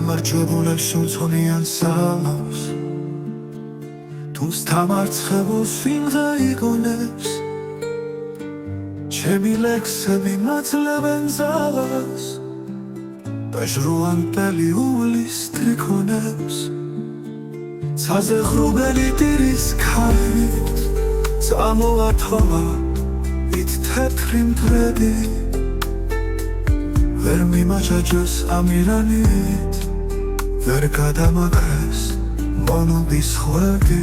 გამარჯვებულებს უსწონიან სალავს თუნს დამარცხებულს ვინმე იგონებს ჩემი ლექსები მაძლევენ ძალას და ჟრუანტელი უვლის ტრიქონებს ცაზე ღრუბელი ტირის ქარით წამოათოვა ვით თეთრი მტრედი ვერ მიმაჯაჯოს ამირანით ვერ გადამაგრეს მონობის ხვები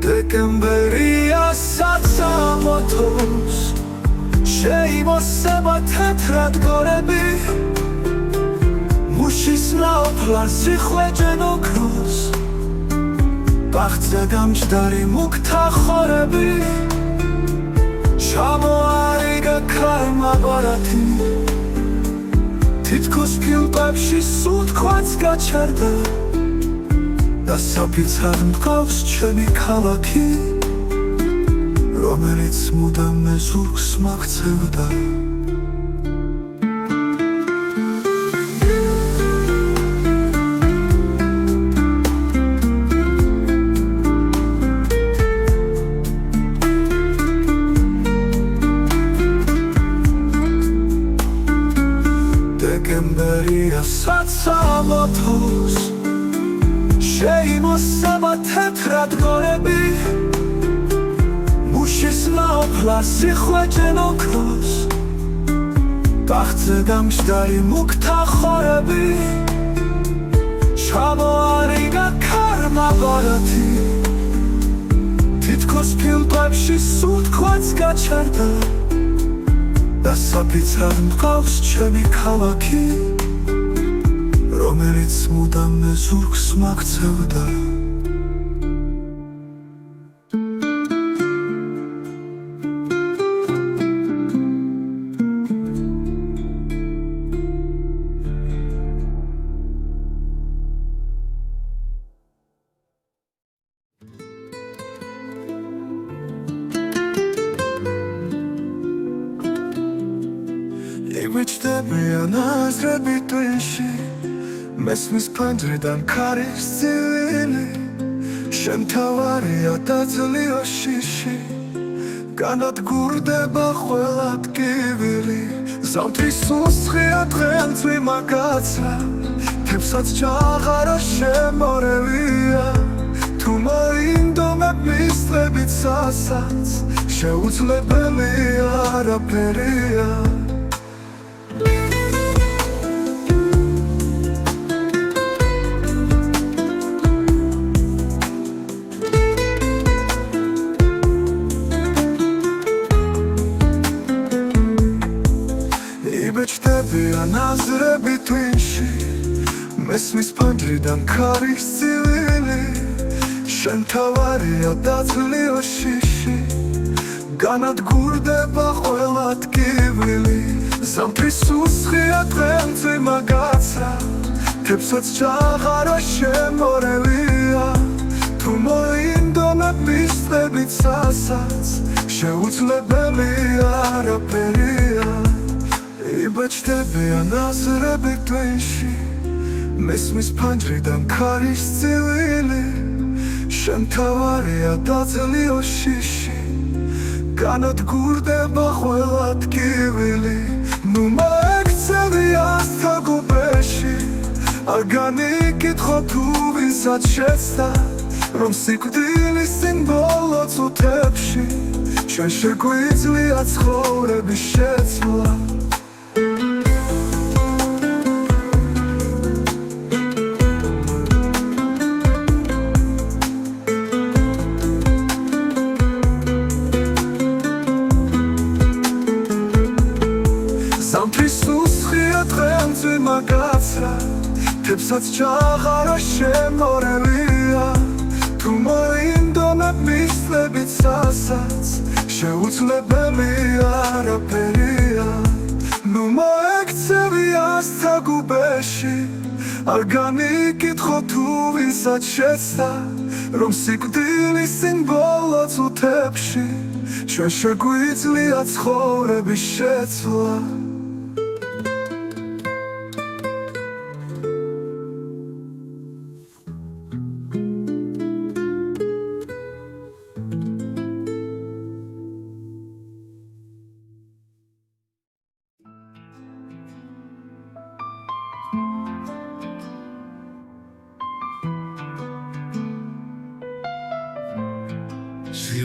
დეკემბერია საცამოთოს შეიმოსება თეთრად გორები მუშის ნაოფლარ სიხვეჯენ ოქროს ბახტზე გამჯდარი მუქთა ხორები ჩამოარიგა ქარმა ბარათი თითქოს ფილტვებში სულთქვაც გაჩერდა და საფიცარ მდგავს ჩემი ქალაქი რომელიც მუდამ მეზურგს მაღწევდა დეკემბერია საცამოთოს შეიმოსება თეთრად გორები მუშის ნაოფლარ სიხვეჯენ ოქროს ბახტზე გამჯდარი მუქთა ხორები ჩამოარიგა ქარმა ბარათი თითქოს ფილტვებში სულთქვაც გაჩერდა და საფიცარ მდგავს ჩემი ქალაქი რომელიც მუდამ მეზურგს მაღწევდა იგვიჩდებიან აზრები ტვინში მესმის ფანჯრიდან ქარის წილი შემთავარია დაძლია შიში განადგურდება ყველა ტკივილი ზამთრის სუსხია დღეანცვი მაგაცრა თებსაც ჩაღარა შემორევია თუ მოინდომებ მისწრებით სასაც შეუძლებელი არაფერია იბეჭდებიან აზრები ტვინში მესმის ფანჯრიდან ქარის წილი შემთავარია დაძლია შიში განადგურდება ყველა ტკივილი ზამთრის სუსხია დღეანცვი მაგაცრა თებსაც ჩაღარა შემორევია თუ მოინდომებ მისწრებით სასაც შეუძლებელი არაფერია იბეჭდებიან აზრები ტვინში მესმის ფანჯრიდან ქარის წილი შემთავარია დაძლია შიში განადგურდება ყველა ტკივილი ნუ მოექცევი ასთა გუბეში არ განიკითხო თუ ვინცად შეცდა რომ სიკვდილის სიმბოლო წუთებში ჩვენ შეგვიძლია ცხოვრების შეცვლა ზამთრის სუსხია დღეანცვი მაგაცრა თებსაც ჩაღარა შემორევია თუ მოინდომებ მისწრებით სასაც შეუძლებელი არაფერია ნუ მოექცევი ასთა გუბეში არ განიკითხო თუ ვინცად შეცდა რომ სიკვდილის სიმბოლო წუთებში ჩვენ შეგვიძლია ცხოვრების შეცვლა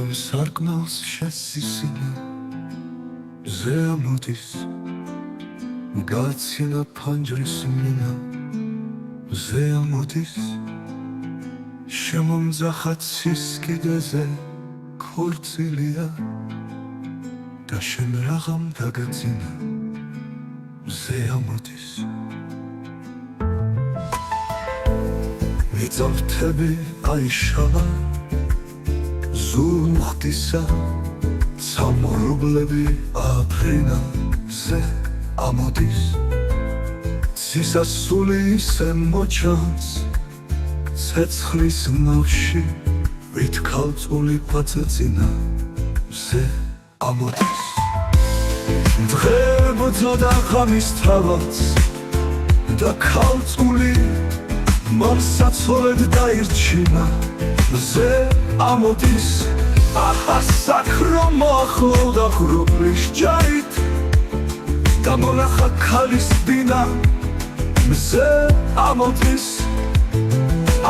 სარკმელს შესისინე ზე ამოდის გაცილა ფანჯრის მინა ზე ამოდის შემომძახად ცის კიდეზე ქორწილია და შენ რაღამ დაგაძინა ზე ამოდის მიწოთები აიშალა ზურმუხტისა სამრუბლები აფრინა ზე ამოდის სისასული ისე მოჩანს ცეცხლის ნავში ვით ქალწული პაწეწინა ზე ამოდის დღე ბრძოდა ღამის თვალს და ქალწული მომსაცოლედ დაირჩინა ზე ამოდის ახა საქრო მოახლოვდა ღრუბლის ჯარით და მონახა ქალის ბინა ზე ამოდის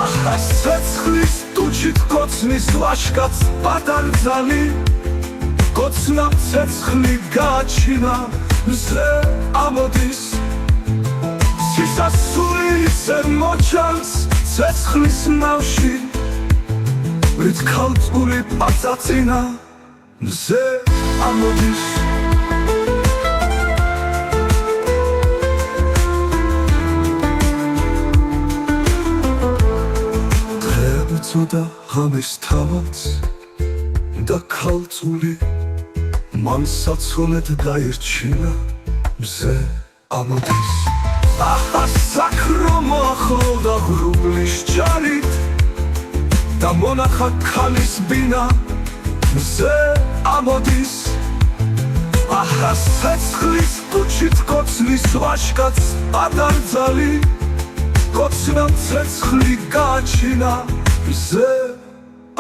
ახა ცეცხლის ტუჩით კოცნის ლაშქაც პატარძალი კოცნამ ცეცხლი გააჩინა ზე ამოდის სისასული ისე მოჩანს ცეცხლის ნავში ვით ქალწული პაწაწინა ზე ამოდის დღე ბრძოდა ღამის თვალს და ქალწული მან საცოლედ დაირჩინა ზე ამოდის ახა საქრო მოახლოვდა ღრუბლის ჯარით და მონახა ქალის ბინა ზე ამოდის ახა ცეცხლის ტუჩით კოცნის ლაშქაც პატარძალი კოცნამ ცეცხლი გააჩინა ზე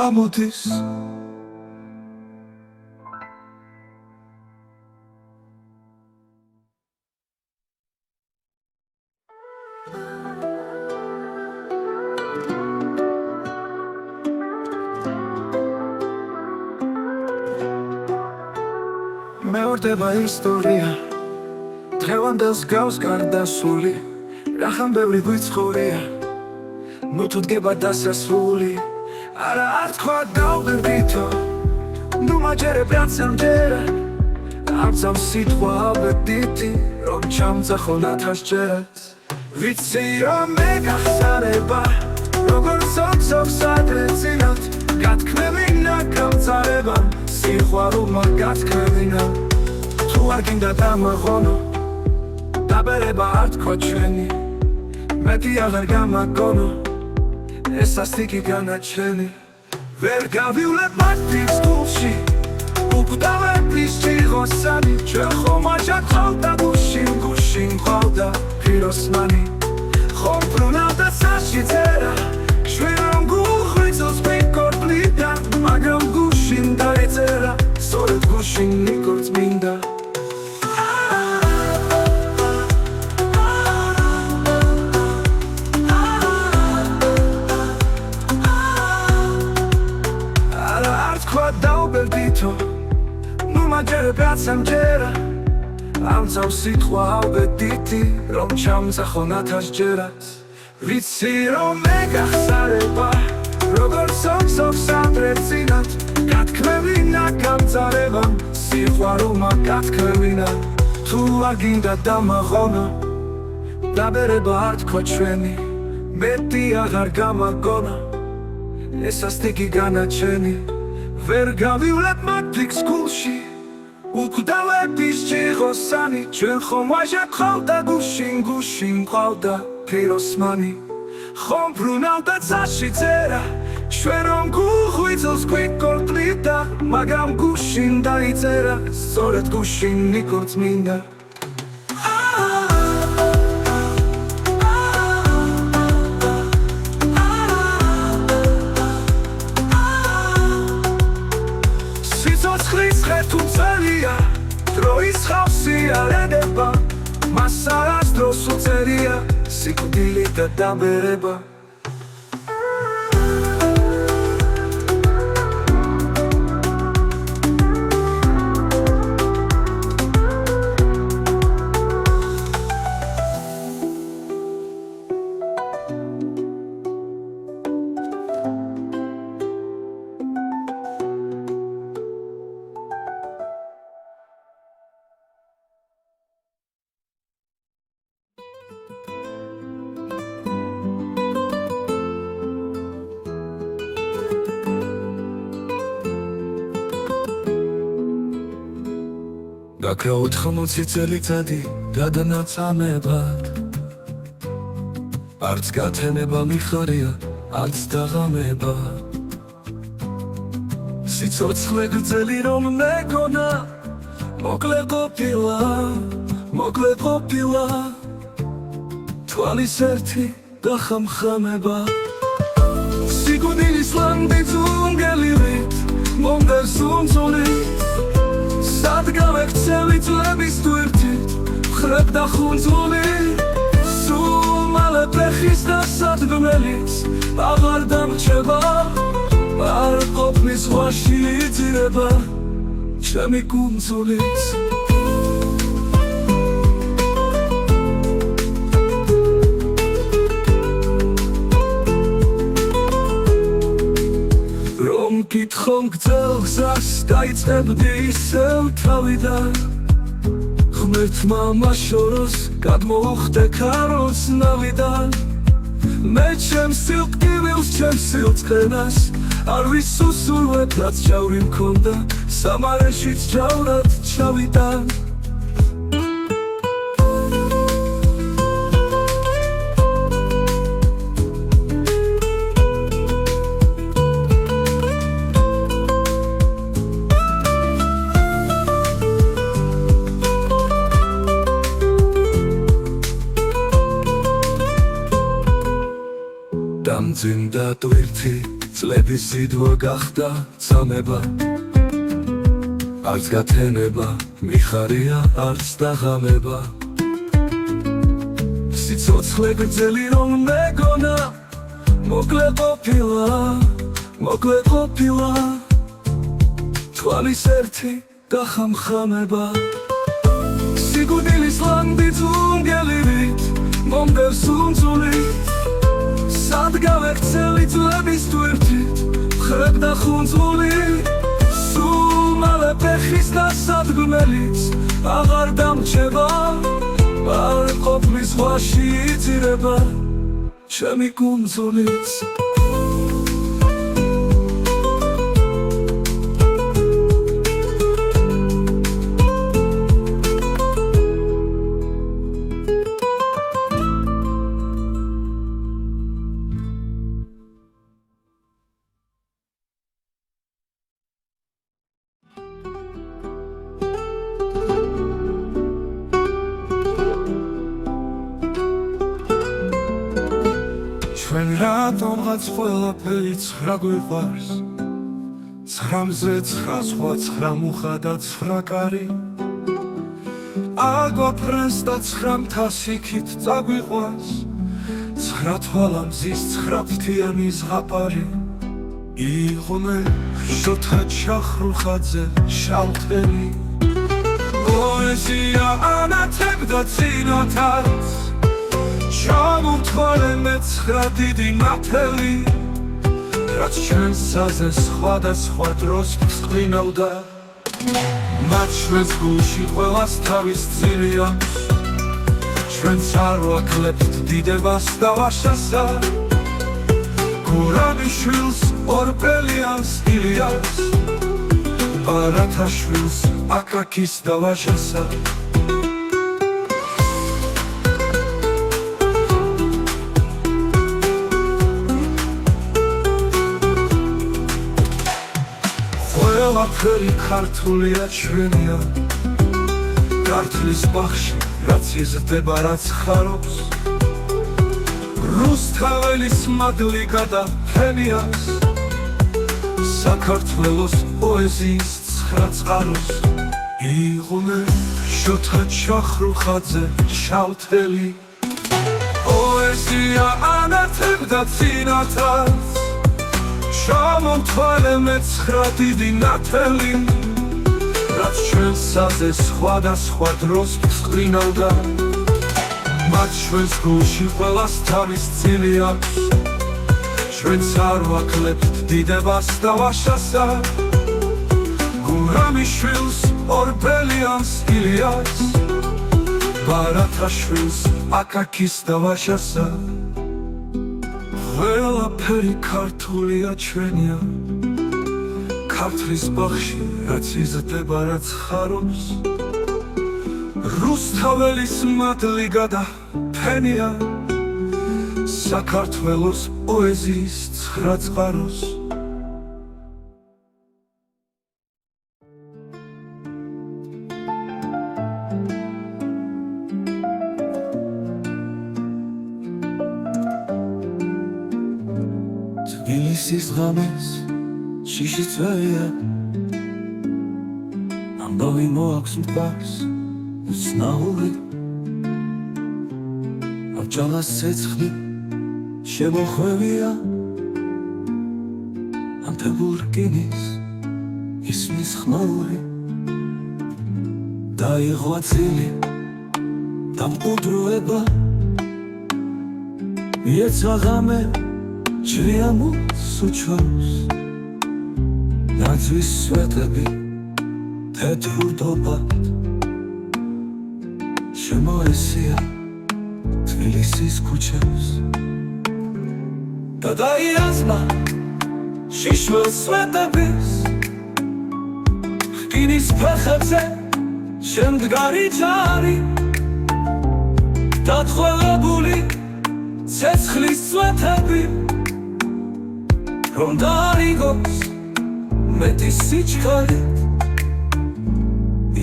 ამოდის მეორდება ისტორია დღევანდელს გავს გარდასული რახან ბევრი გვიცხოვრია ნუ თუ დგება დასასრული არა არ თქვა დავბერდითო ნუ მაჯერებ რაც ამჯერა ამცავ სიტყვა ავბერდითი რომ ჩამძახო ნათასჯერად ვიცი რომ მეგახსარება როგორ სოქსოქს ადრეცინად გათქმევინა გამწარებამ სიყვარულმა გათქმევინა თუ არ გინდა დამაღონო დაბერება არ თქვა ჩვენი მეტი აღარ გამაგონო ეს ასტიკი განაჩენი ვერ გავივლებ მათთვის გულში უკვდავების ჭიღოსანი ჩვენ ხომ აჯა ყავდა გუშინ გუშინ ყავდა პიროსმანი ხომ ბრუნავდა საში წერა ჩვენ რომ გულხვიცოს ვიკორპლიდა მაგრამ გუშინ დაეწერა სწორედ გუშინ ნიკორც მინდა არა არ თქვა დაუბერდითო ნუ მაჯერებ რაც ამჯერა ამცავ სიტყვა ავბედითი რომ ჩამძახო ნათასჯერად ვიცი რომ მეგახსარება როგორ სოქსოქს ადრეცინად გათქმევინა გამწარებამ სიყვარულმა გათქმევინა თუ არ გინდა დამაღონო დაბერება არ თქვა ჩვენი მეტი აღარ გამაგონო ეს ასტიკი განაჩენი ვერ გავივლებ მათთვის გულში უკვდავების ჭიღოსანი ჩვენ ხომ აჟა ყავდა გუშინ გუშინ ყავდა პიროსმანი ხომ ბრუნავდა წაში წერა ჩვენ რომ გულხვიცოს გვიკორპლიდა მაგრამ გუშინ დაიწერა სწორედ გუშინ ნიკორც მინდა სიცოცხლის ხე თუ წერია დროის ხავსი არ ედება მას არასდროს უწერია სიკვდილი და დაბერება გაგაოთხმოცი წელიწადი გადანაწამებად არც გათენება მიხარია არც დაღამება სიცოცხლე გრძელი რომ მეგონა მოკლე ყოფილა თვალის ერთი დახამხამება სიკვდილის ლანდი ძუნგელივით მომდევს უმძულით სად გავექცევი წლების თვირთით ხრებ და ხუნძული სულ მალე ფეხის და სადგმელიც აღარ დამრჩება არ ყოფნის ზღვაში იძირება ჩემი კუნძულიც რომ გითხომ გძელ გზას დაიწყებდი ისევ თავიდან ღმერთმა მაშოროს გადმოუხდე ქაროს ნავიდან მე ჩემს სიკვდილს ჩემს სიცხენას არ ვისუსურვებ რაც ჩავრი მქონდა სამარეშიც ჩავრად ჩავიდან დამძიმდა ტვირთი წლების სიდვა გახდა წამება არც გათენება მიხარია არც დაღამება სიცოცხლე გრძელი რომ მეგონა მოკლე ყოფილა თვალის ერთი დახამხამება სიკვდილის ლანდი ძუნგელივით მომდევს უმძულით სად გავექცევი წლების თვირთით ხრებ და ხუნძული სულ მალე ფეხის და სადგმელიც აღარ დამრჩება არ ყოფნის ზღვაში იძირება ჩემი კუნძულიც ჩვენ რატომღაც ყველაფერი ცხრა გვიყვარს ცხრამზე ცხრა სხვა ცხრა მუხა და ცხრა კარი აგვაფრენს და ცხრა მთასიქით წაგვიყვანს ცხრა თვალამზის ცხრა ფრთიანი ზღაპარი იყვნენ შოთა ჩახრუხაძე შავთელი პოეზია ანათებდა წინათაც ჩამომთვალე მე ცხრა დიდი ნათელი რაც ჩვენს საზეს სხვადასხვა დროს ფსკვნავდა მათ ჩვენს გულში ყველას თავის ძილი აქვს ჩვენც არ ვაკლებთ დიდებას და ვაშასა გურამიშვილს ორბელიანს ილიას ბარათაშვილს აკაკის და ვაშასა ყველაფერი ქართულია ჩვენია ქართლის ბაღში რაც იზრდება რაც ხარობს რუსთაველის მადლი გადაფენიას საქართველოს პოეზიის ცხრა წყაროს იყვნენ შოთა ჩახრუხაძე შავთელი პოეზია ანათებდა წინათაც ჩამომთვალე მე ცხრა დიდი ნათელი რაც ჩვენს საზეს სხვადასხვა დროს ფსკვნავდა მათ ჩვენს გულში ყველას თავის ძილი აქვს ჩვენც არ ვაკლებთ დიდებას და ვაშასა გურამიშვილს ორბელიანს ილიას ბარათაშვილს აკაკის და ვაშასა ყველაფერი ქართულია ჩვენია ქართლის ბაღში რაც იზრდება რაც ხარობს რუსთაველის მადლი გადაფენია საქართველოს პოეზიის ცხრა წყაროს. თბილისის ღამეს შიში წვეია, ამბავი მოაქვს მტკვარს უცნაური, აბჯალას ცეცხლი შემოხვევია, ანთებულ რკინის ისმის ხმაური. დაიღო აწილი დამყუდროება, მიეცა ღამე ჭრიამულს უჩვენს, ნაძვის სვეტები თეთრ-ურდობად შემოესია თბილისის ქუჩებს. და დაიაზმა შიშველს სვეტების, რკინის ფეხებზე შემდგარი ჯარი, დათხოვებული ცეცხლის სვეტები, რომ დაიგოს მეტი სიჩქარით,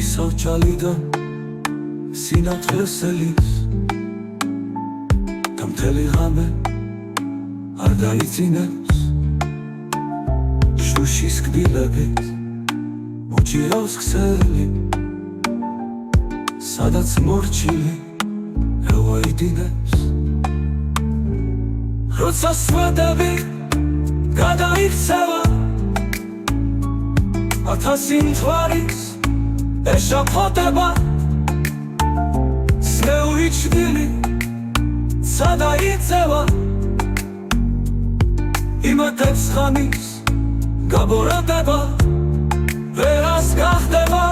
ისევ ჭალიდან სინათლეს ელის, და მთელი ღამე არ დაიწინებს, შუშის კბილებით უჭირავს ქსელი, სადაც მორჩილი ელვაიდინებს. როცა სვეტები გადაიქცევა ათასი მთვარის ეშაფოთება, სნეული ჩრდილი სადაიწევა, იმათებს ხანის გაბოროტება, ვერას გახდება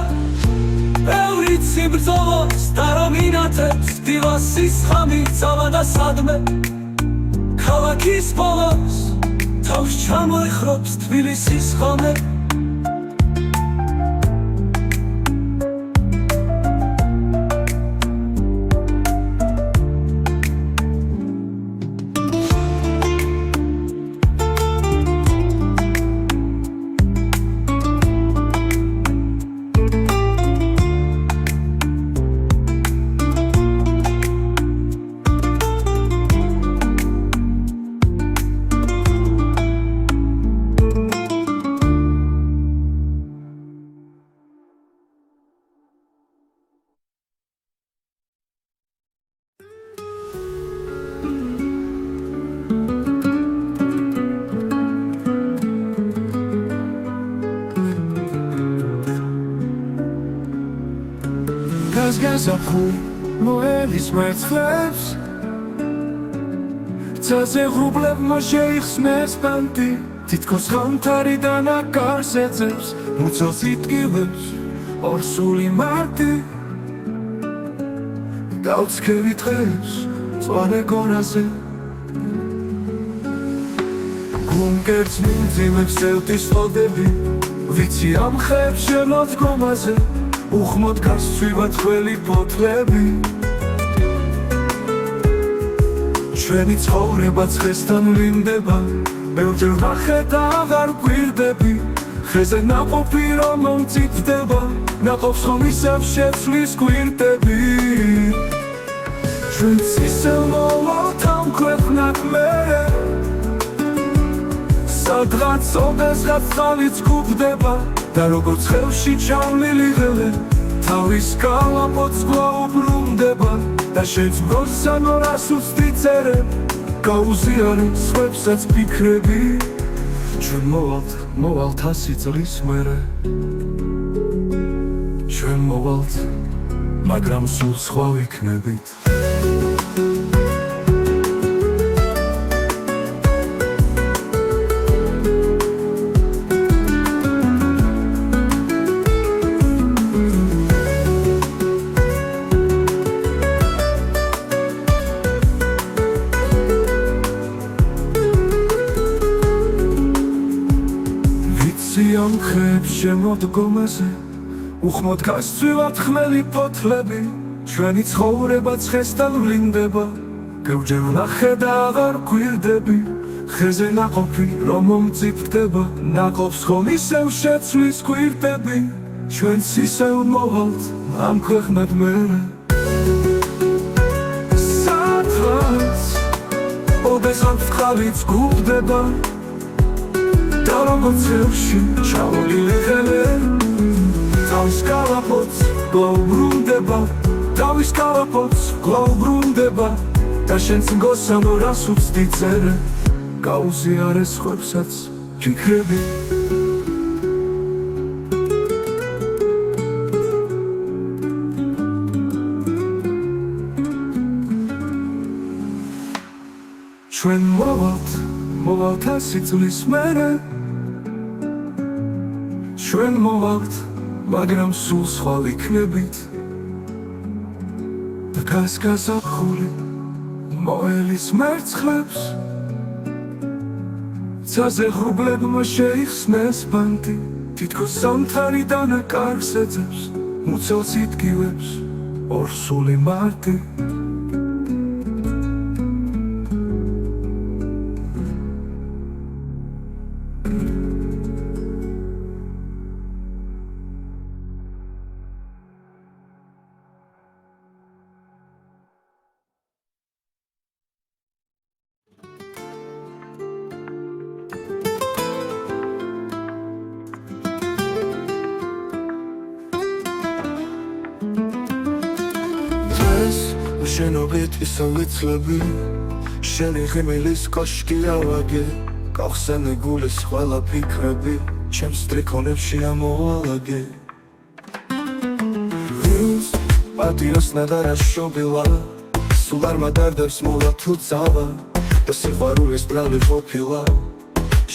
ბევრი ციბრძოლოს, და რომ ინათებს დილასის ხამი წავა და სადმე ქალაქის ბოლოს თავს ჩამოეხრობს თბილისის ხამე. გაზაფხული მოელის მერცხლებს, წაზე ღრუბლებმა შეიხსნეს ბანდი, თითქოს ხანთარიდან აკარს ეძებს, მუცელს იტკივებს ორსული მარტი, დაუცქევი დღეს მწვანე გონაზე, გუნგერს მიმძიმებს ელტის ფოდები, ვიცი ამ ხებს შემოდგომაზე, უხმოდ გასცვივა თხველი ფოთლები. ჩვენი ცხოვრება ცხესთან ვლინდება, ბევრჯერ ვახეთ და აღარ გვირდები, ხეზე ნაყოფი რომ მომწიფდება, ნაყოფს ხომ ისევ შეცვლის გვირდები. ჩვენც ისევ მოვავთ ამ ქვეყნად მერე, სადღაც ოდესღაც ხალიც გუბდება, და როგორც ხელში ჩავლილი ღელე თავის კალაპოტს გვაუბრუნდება, და შეძგოს სანორას უსტი წერე, გაუზიარი სხვებსაც ფიქრები. ჩვენ მოვალთ 100 წლის მერე, ჩვენ მოვალთ, მაგრამ სულ სხვა ვიქნებით. ამ ხებს შემოდგომაზე, უხმოდ გასცვივად ხმელი ფოთლები ჩვენი ცხოვრება ცხესთან ვლინდება გევჯერ ვნახე და აღარ გვირდები ხეზე ნაყოფი რომ მომწიფდება ნაყოფს ხომ ისევ შეცვლის გვირდები ჩვენც ისევ მოვალთ ამ ქვეყნად მერე სადღაც ობესად ხალიც გულდება და როგორც ელში ჩავლილი ხელე თავის კალაპოც გლოუბრუნდება თავის კალაპოც გლოუბრუნდება და შენც მგოსამ რას უცდი წერე გაუზიარეს ხვებსაც ფიქრები ჩვენ მოვალთ ასიწლის მერე ჩვენ მოვალთ მაგრამ სულ სხვა იქნებით და გასგაზაფხული მოელის მერცხლებს ცაზე ღრუბლებმა შეიხსნეს ბანდი თითქოს სამთარიდან კარგს ეძებს მუცელს იტკივებს ორსული მარტი შენობით ისო ვიცლები შენი ღიმილის კოშკი ავაგე გავხსენე გულის ყველა ფიქრები ჩემს ტრიქონებში ამოვალაგე ვინც პატიოს ნადარა შობილა სულ არ მადარდებს მოლა თუ წავა და სიყვარულის ბრალი ყოფილა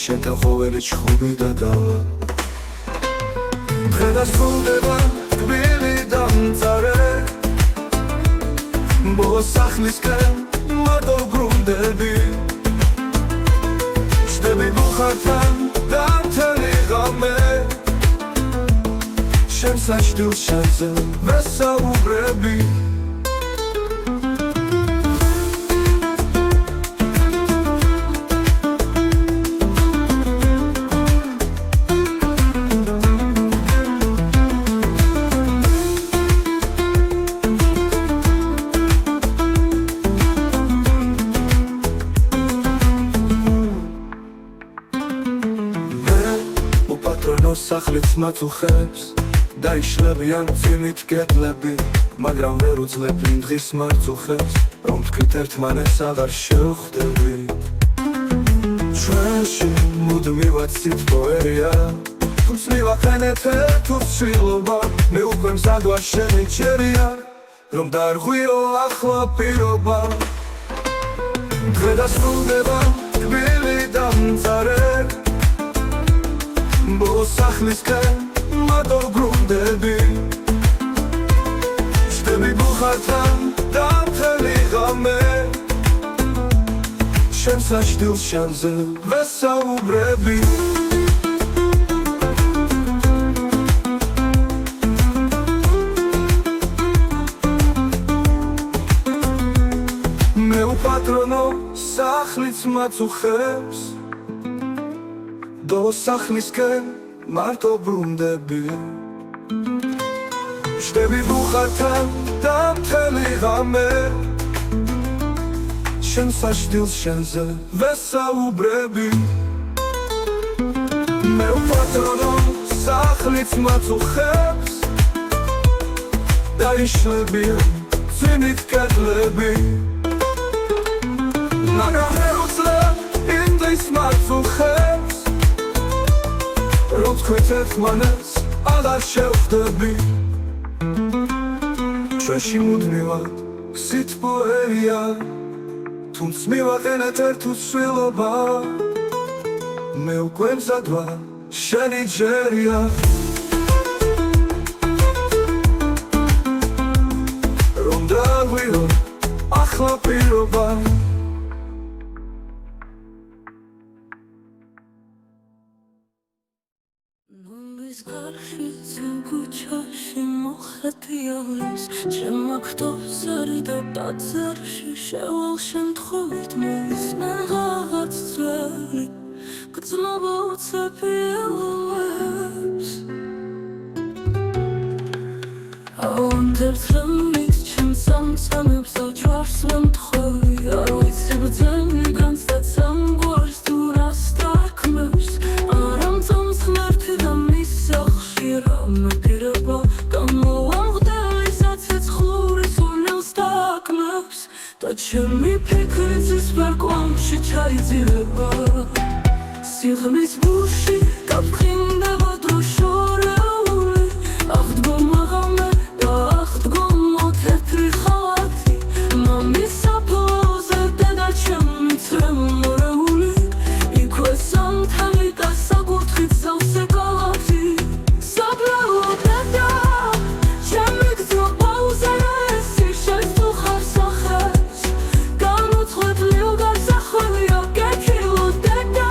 შენთან ხოველი ჩხუბი და დავა დღედასრულდება თბილი და მწარე ბოლო სახლისკენ მარტო გრუნდები შტები ბუხართან და მთელი ღამე შენ საშდილშანზე ვესაუბრები სახლით მაწუხებს და იშლებიან წინით კედლები მაგრამ ვერ უძლებ იმ დღის მარწუხებს რომ თქვით ერთმანეს აღარ შევხვდები ჩვენში მუდმივად სიტყვერია თურს მივახენეთ ერთურცილობა მე უკვე მზად ვარ შენი ჩერია რომ დაარღვიო ახლა პირობა დღედასრულდება თბილი და მწარე ბოლო სახლისკენ მარტო გრუნდები შტები ბუხართან და მთელი ღამე შენ საშდილშანზე ვესაუბრები მე უპატრონო სახლიც მაწუხებს დო სახლისკენ მარტო ბრუნდები შტები ბუხართან და მთელი ღამე შენ საშდილშანზე ვესაუბრები მე უპატრონო სახლიც მაწუხებს და იშლებიან წინით კედლები მაგრამ ვერ უძლებ იმ დღის მარწუხებს რომ თქვით ერთმანეს აღარ შევხვდები ჩვენში მუდმივად სიტყვერია თუნდაც მივაყენეთ ერთუსვილობა მე უკვე მზად ვარ შენი ჯერია რომ დააღვიო ახლა პირობა Non Vis garshi kuchashi mokhatialis Chemaktovzari da tadzarshi Sheval shemtxovit mois negagats zveri Gdznoba utsepi elves Aondert lemit chem samsamebs Ačvars lemtxovi Ar vitsi bdzeni gans da tsangors Duras takmebs Aram tamsnerti da misach Shirame direba Gamoangdeli zatsets chluris Unels takmebs Da chemi pikritzis Verkwamshi chaydireba Sighmis bushi Kapkhindeba droshoreuli Achtbo magame Da achtgo motetri khalati Mami saploze Deda chemi tremoreuli Ikwe samtali Da sagutrit Zavse galati Sabrao deda Chemi gdzo pauzeresi Sheshtu kharsaches Ganutchwet lilgar zakhveli Agekilo deda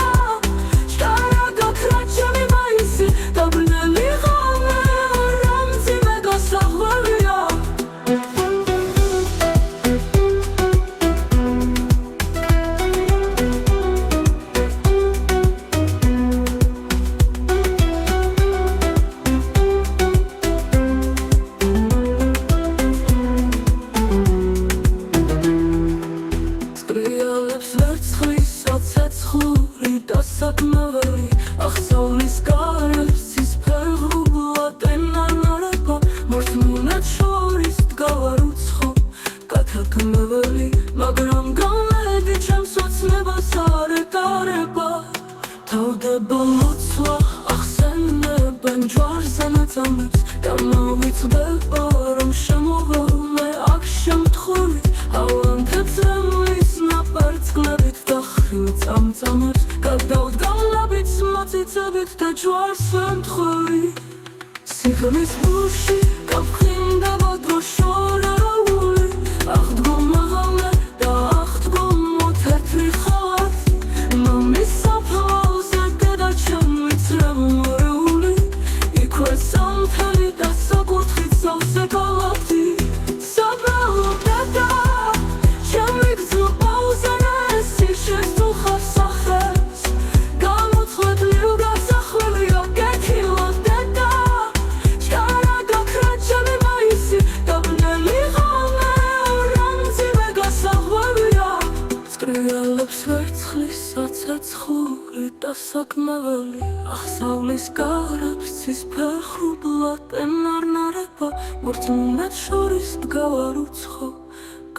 Მაგრამ გამედი ჩემს ოცნებას არ ეკარება თავდება ლოცვა ახსენებენ ჯვარზე ნაწამებს გამოვიწყდება რომ შემოვალ აქ შემთხვევით ავანთებს რემლის ნაპარწყლებით და ხილ წამწამებს გადავდგალებით მოწიწებით და ჯვარს ვემთხვევით სიღრმის ბუში გავხინდება დროშორეული Achtgo magame da achtgo motetri khalati Mami saploze Deda chemi tremoreuli Ikwe samtali da sagutrit Zavse galati Sabrao deda Chemi gdzo pauzeresi Sheshtu kharsaches Ganutchwet lilgar zakhveli Agekilo deda Shkara gakra chemi maisi Dabneli Skrialebs verცხლის საცეცხლური და საკმეველი ახსავლის გარებს ცისფერ ხრუბლად ენარნარება მორწმუნეთ შორის დგავარ უცხო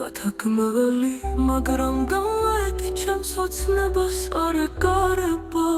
გათქმეველი მაგრამ გამედი ჩემს ოცნებას არ ეკარება